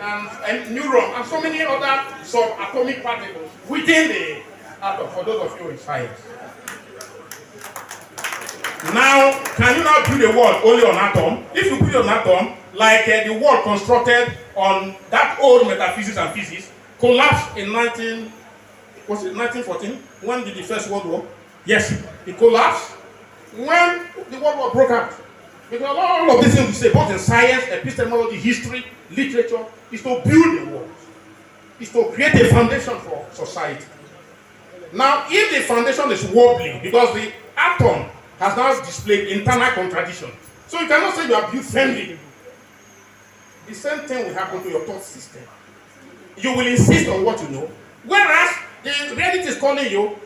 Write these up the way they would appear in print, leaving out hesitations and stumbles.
and neuron, and so many other subatomic particles within the atom, for those of you in science. Now, can you now build a world only on atom? If you build an atom, like the world constructed on that old metaphysics and physics, collapsed in 1914? When did the First World War? Yes, it collapsed when the World War broke out. Because all of these things we say, both in science, epistemology, history, literature, is to build a world. Is to create a foundation for society. Now, if the foundation is wobbly, because the atom has now displayed internal contradiction, so you cannot say you are built firmly. The same thing will happen to your thought system. You will insist on what you know, whereas the reality is calling you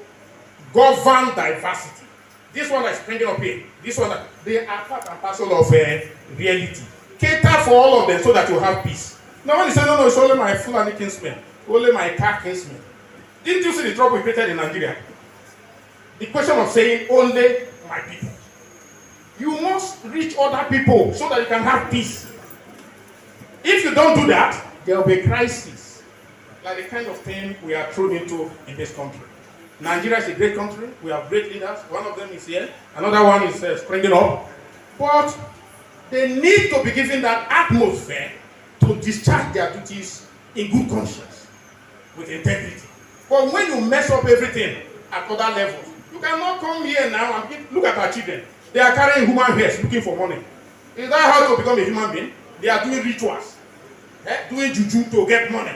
govern diversity. This one that is springing up here, this one, they are part and parcel of reality. Cater for all of them so that you have peace. Now when you say, no, it's only my Fulani kinsmen, only my car kinsmen. Didn't you see the trouble we created in Nigeria? The question of saying only my people. You must reach other people so that you can have peace. If you don't do that, there will be a crisis. Like the kind of thing we are thrown into in this country. Nigeria is a great country. We have great leaders. One of them is here. Another one is springing up. But they need to be given that atmosphere to discharge their duties in good conscience, with integrity. But when you mess up everything at other levels, you cannot come here now and look at our children. They are carrying human hairs looking for money. Is that how to become a human being? They are doing rituals, doing juju to get money.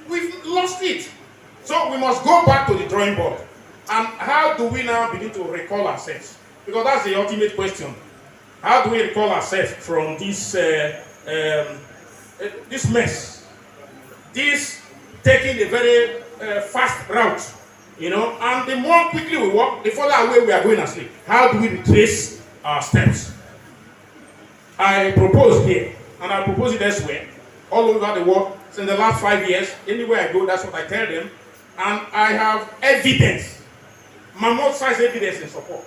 We've lost it. So we must go back to the drawing board. And how do we now begin to recall ourselves? Because that's the ultimate question. How do we recall ourselves from this this mess? This taking the very fast route, and the more quickly we walk, the further away we are going asleep. How do we retrace our steps? I propose here, and I propose it elsewhere, all over the world, since the last 5 years. Anywhere I go, that's what I tell them. And I have evidence, mammoth-sized evidence in support.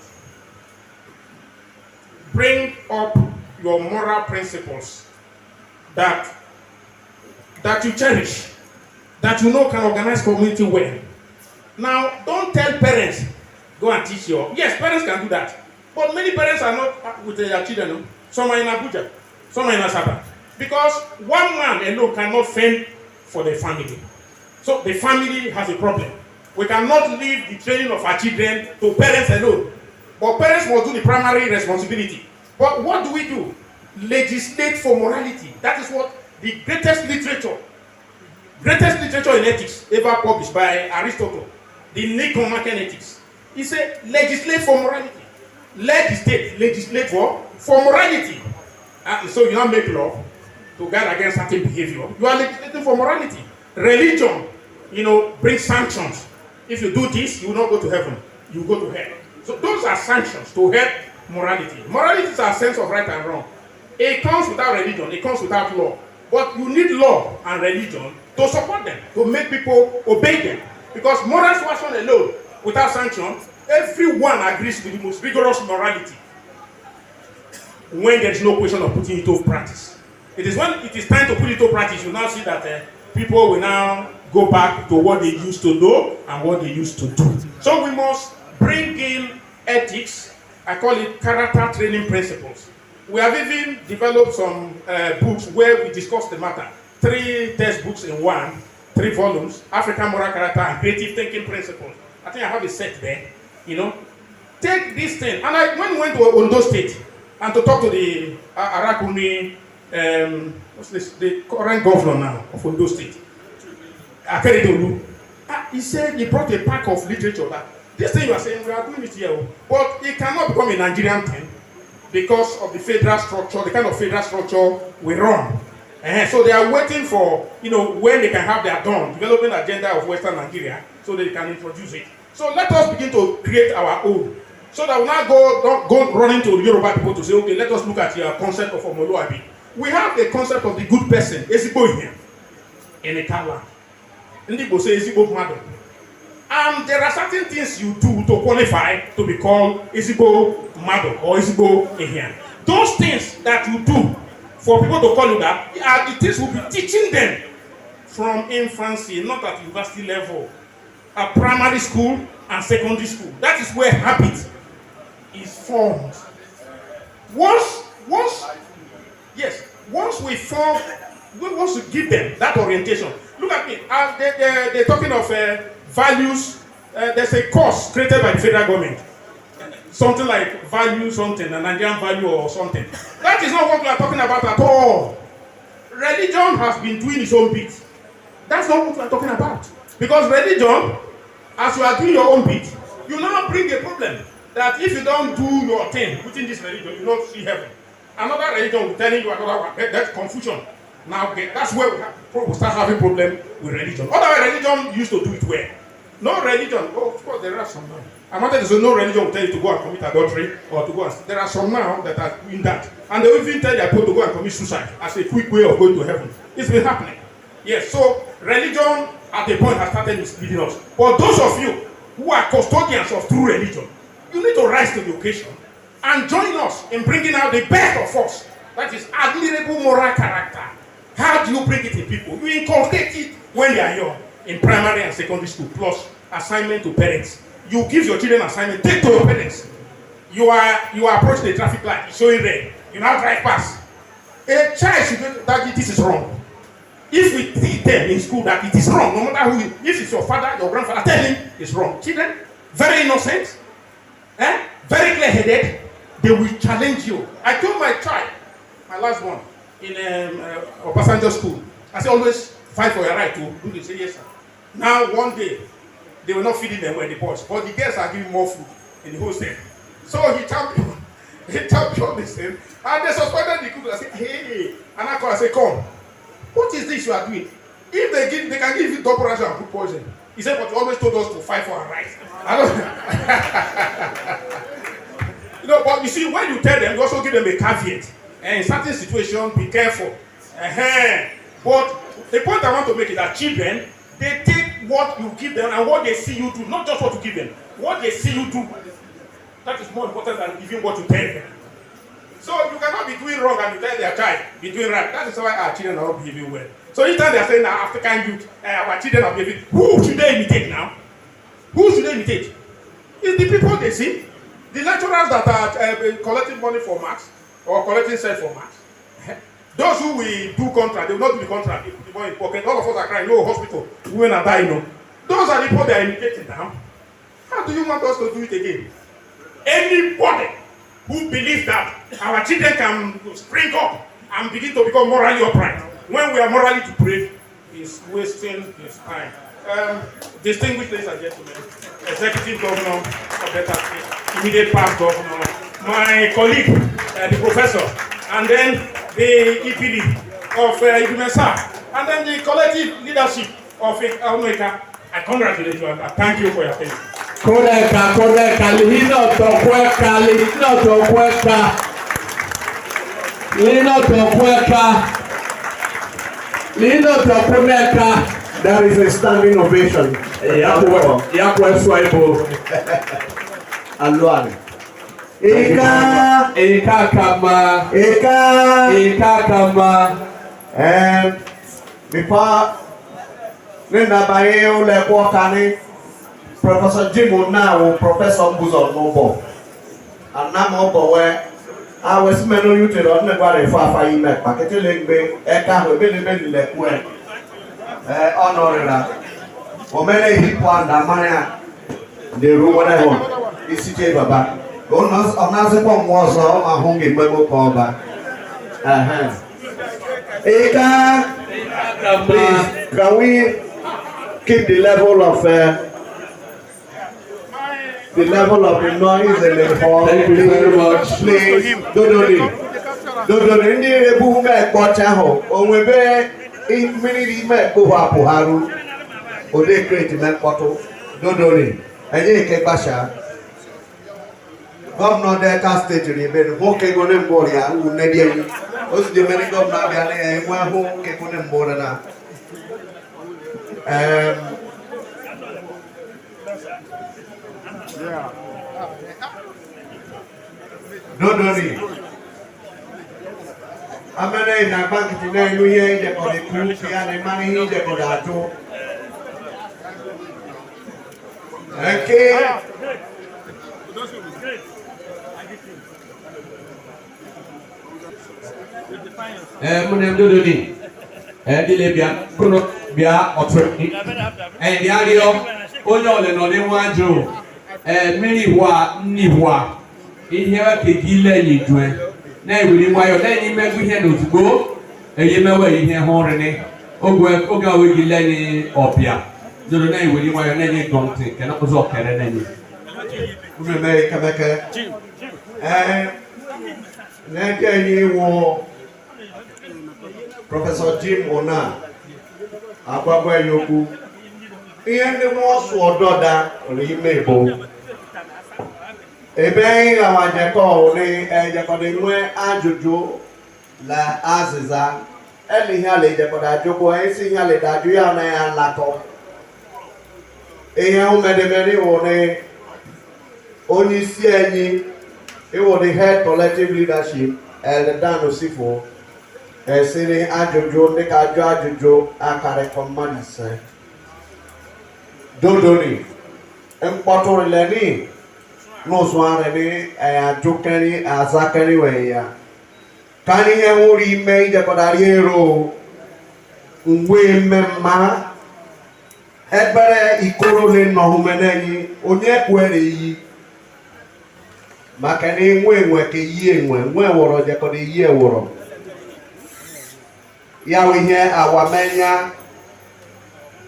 Bring up your moral principles that you cherish, that you know can organize community well. Now, don't tell parents, go and teach your... Yes, parents can do that. But many parents are not with their children. Some are in Abuja, some are in Asaba. Because one man alone cannot fend for the family. So the family has a problem. We cannot leave the training of our children to parents alone. But parents must do the primary responsibility. But what do? Legislate for morality. That is what the greatest literature in ethics ever published by Aristotle, the Nicomachean Ethics. He said, legislate for morality. Legislate for morality. And so you now make law to guard against certain behavior. You are legislating for morality. Religion, brings sanctions. If you do this, you will not go to heaven. You go to hell. So those are sanctions to help morality. Morality is our sense of right and wrong. It comes without religion. It comes without law. But you need law and religion to support them, to make people obey them. Because moral suasion alone, without sanction, everyone agrees with the most rigorous morality when there is no question of putting it into practice. It is when it is time to put it into practice, you now see that people will now go back to what they used to know and what they used to do. So we must bring in ethics. I call it character training principles. We have even developed some books where we discuss the matter. 3 textbooks in one, 3 volumes, African moral character and creative thinking principles. I think I have a set there, Take this thing. And when we went to Ondo State and to talk to the Arakuni, what's this, the current governor now of Ondo State, Akeredolu, he said he brought a pack of literature that this thing you are saying, we are doing it here, but it cannot become a Nigerian thing because of the federal structure, the kind of federal structure we run. So they are waiting for, when they can have their dawn, development agenda of Western Nigeria, so they can introduce it. So let us begin to create our own. So that we now go running to Yoruba people to say, okay, let us look at your concept of Omoluabi. We have the concept of the good person, Ezigbo here, in a land. Ndibo say Ezigbo Mado. And there are certain things you do to qualify to be called Ezigbo Mado or Ezigbo Ehian. Those things that you do for people to call you that, the things will be teaching them from infancy, not at university level, at primary school and secondary school. That is where habit is formed. Once we form, we want to give them that orientation. Look at me, they're talking of values. There's a course created by the federal government. Something like value something, a Nigerian value or something. That is not what we are talking about at all. Religion has been doing its own bit. That's not what we are talking about. Because religion, as you are doing your own bit, you now bring a problem that if you don't do your thing within this religion, you don't see heaven. Another religion will tell you another one. That's confusion. Now, that's where we start having problem with religion. Other religion used to do it well. No religion, of course there are some now. I wanted to say no religion will tell you to go and commit adultery or to go and... There are some now that are doing that. And they will even tell their people to go and commit suicide as a quick way of going to heaven. It's been happening. Yes, so religion at a point has started misleading us. But those of you who are custodians of true religion, you need to rise to the occasion and join us in bringing out the best of us. That is admirable moral character. How do you bring it in people? You inculcate it when they are young, in primary and secondary school, plus assignment to parents. You give your children assignment, take to your parents. You are approaching the traffic light, it's showing red. You now drive past. A child should know that this is wrong. If we teach them in school that it is wrong, no matter who, if it's your father, your grandfather, tell him it's wrong. Children, very innocent, very clear-headed, they will challenge you. I told my child, my last one, in Obasanjo school, I say always fight for your right to do this. Say yes, sir. Now one day, they were not feeding them when the boys, but the girls are giving more food in the hostel. So he championed this thing, and they suspended the cook. I said, hey, and I call, I say, come. What is this you are doing? If they can give you double ration and food poison. He said, but you always told us to fight for our rights. I don't but you see, when you tell them, you also give them a caveat. And in certain situations, be careful. But the point I want to make is that children, they take what you give them and what they see you do, not just what you give them, what they see you do. That is more important than giving what you tell them. So you cannot be doing wrong and you tell their child, be doing right. That is why our children are not behaving well. So each time they are saying now African youth, our children are behaving, who should they imitate now? Who should they imitate? It's the people they see. The lecturers that are collecting money for marks or collecting self for marks. Those who will do contract, they will not do the contract. They put the money in pocket. All of us are crying, no hospital, women are dying. No. Those are the people they are imitating now. How do you want us to do it again? Anybody who believes that our children can spring up and begin to become morally upright when we are morally depraved is wasting his time. Distinguished ladies and gentlemen, Executive Governor of Delta State, immediate past governor, my colleague, the professor, and then the EPD of Idumu-Esah, and then the collective leadership of Ogwa Ika. I congratulate you and I thank you for your attention. There is a standing ovation. Aluan. Ika kama. Before Nina Bayo le Kwakani, Professor Jimo now, Professor Mbuzo Nobo. And now where I was menu you to run the body for Faima, Paketing Bay, Eka, who really le Kwe. Honorable. For many people and Amania, the room when I want. Is CJ Baba. Another one was a home in Memo Power. Eka, please, can we keep the level of the noise and the hall? Thank you very much. Please, Dodoni, Ndi Rebu me Kochaho, Onwebe in many me Puharu, Ode create me Poto, Dodoni, and Eke Basha. Governor Delta State, you've walking on them board, who Nedian, who's the many governor, and one who came on them board now. Dodoni. Amene na bank ti na inu ye je ko de ku ya ne mani hi je ko da to. Okay. Munem dodoni. Dile bia kono bia otwe. Bia dio onyo le no ni waju. Miri wa ni wa. Ihe wa ke gile yi dwen. Na iwiri wayo na ni megu ihe no tugo. Eye mewa ihe ho rene. Oga we gile ni opia. Dodo na iwiri wayo na ni gonte. Kana ko zo kere na ni. Mume kabeke. Neke yi wo Professor Jim Ona agbagba yoku ihe ndị mọsụ ọdọda n'ime Igbo ebe anyị gawajekọ ni ejekọda nwe ajụjụ la azịza ele ihe ala ejekọda ajụkwu esi ihe ala dajụ ya na ya lakọ ihe umedemere iwu ni onye isi enyi iwu the head collective leadership Eldan Osifo esiri ajụjụ ndị ka ajụ ajụjụ akarịkọ mmadụ ise dodoni mkpọtụrụleni n'ụzụarịrị ajụkeri azakeri wee ya ka ihe nwụrụ ime ijekọdarị ero mgbe mmemma ebere ikorole nọhumenenyi onye kwere iyi maka na enwe ka iyi enwe wọrọ jekọda iyi ewọrọ ya ihe awamenya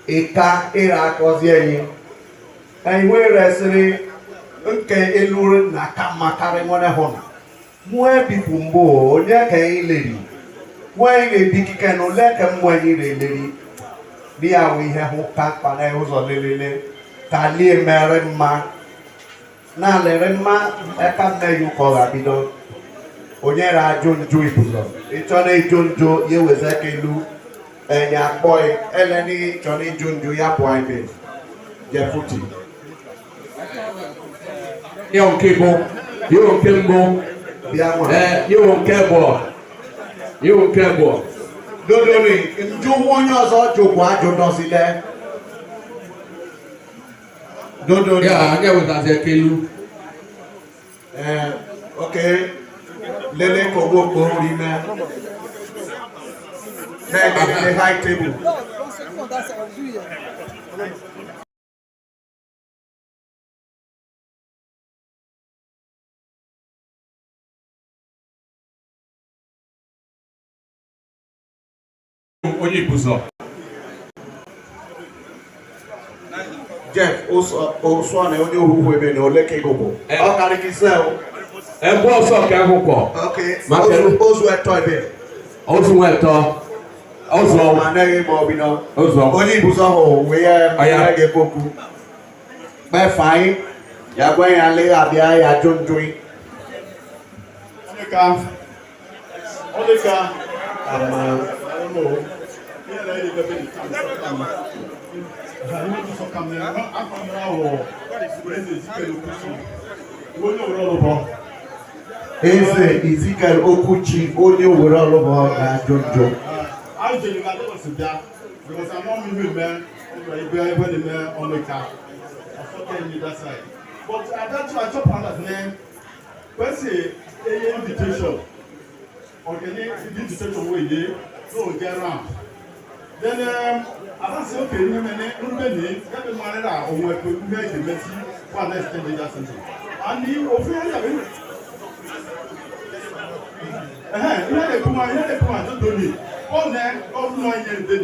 Ika ịra akọzi enyi enwe resịrị nke elu na kamakarị nwere hụ na mwe bipu mbụ onye ka ileri nwanyị na-ebi kike na ole ka mmụọ na-eleri di ya wụ ihe hụ ka kpana ụzọ lelele ka lie mere mma na lere mma eka nne ya ụkọ ga-bido onye ra-ajụ njụ ibụzọ ịchọ na ịjụ njụ ya weze ka elu enye akpọghị eleni chọ na ịjụ njụ ya pụọ ibe jefuti Yo nke mbụ bịa nwa yo nke bụ dodori njụ onye ọzọ jụkwa ajụ dọzile dodori ya anya wetazi ekelu okay lele ka ogbo okporo ime na-eme high table onye ibuzọ Jeff osu na onye ohuhu ebe na ole ka ịgụgụ ọ karịkị sel ebe ọsọ ka akwụkwọ ozu eto ebe ozu nwetọ ozu ọma anaghị ma ọbịnọ ozu ọma onye ibuzọ ahụ wee ya ga-ekwu okwu kpefa anyị ya gwa ya lee abịa ya jụ njụ Eze Ezekiel Okuchi onye were ọlụbọ ga-ajụ njụ but at that time I chop on name when say a invitation or the invitation way dey no get around then I say okay you many that be man that on we make the messy for next thing that something and he offer you dey come don't do it. Oh, no,